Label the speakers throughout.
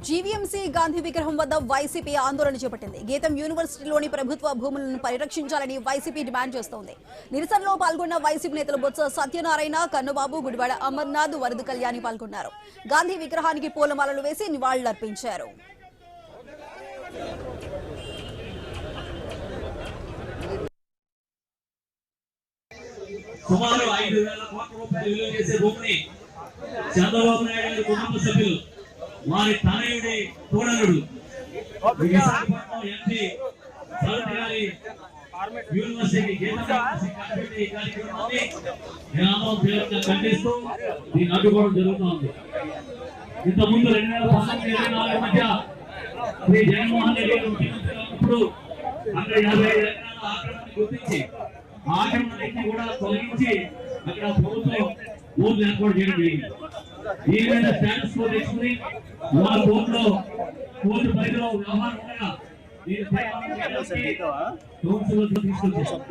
Speaker 1: GVMC Gandhi విగ్రహం వద్ద YCP ఆందోళన చేపట్టింది. గీతం యూనివర్సిటీలోని ప్రభుత్వ భూములను పరిరక్షించాలని వైసీపీ డిమాండ్ చేస్తోంది. నిరసనలో పాల్గొన్న వైసీపీ నేతలు బొత్స సత్యనారాయణ, కన్నుబాబు, గుడివాడ అమర్నాథ్, వరద కళ్యాణి పాల్గొన్నారు. గాంధీ విగ్రహానికి పూలమాలలు వేసి నివాళులర్పించారు.
Speaker 2: సుమారు 5,000 కోట్ల రూపాయలు విలువ చేసే భూమిని చంద్రబాబు నాయుడు గారి కుటుంబ సభ్యులు వారి తనయుడి తోడనుడు విశాఖపట్నం ఎంపీ సరటి గారి యూనివర్సిటీ కార్యక్రమాన్ని ఖండిస్తూ దీన్ని అడ్డుకోవడం జరుగుతోంది. ఇంతకుముందు 2019-24 మధ్య శ్రీ జగన్మోహన్ రెడ్డి ముఖ్యమంత్రి అక్కడ 55 ఎకరాల ఆక్రమణ గుర్తించి ఆక్రమణని కూడా తొలగించి అక్కడ ప్రభుత్వం ఊర్లు ఏర్పాటు చేయడం జరిగింది. ఈ మీద స్టాటస్ కో తెచ్చుకుని వాళ్ళ కోర్టులో కోర్టు పరిధిలో వ్యవహారం ఉండగా తీసుకొచ్చారు.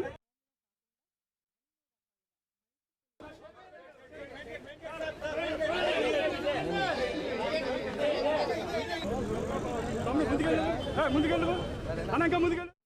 Speaker 3: ముందుకెళ్ళు అన్న, ఇంకా ముందుకెళ్ళు.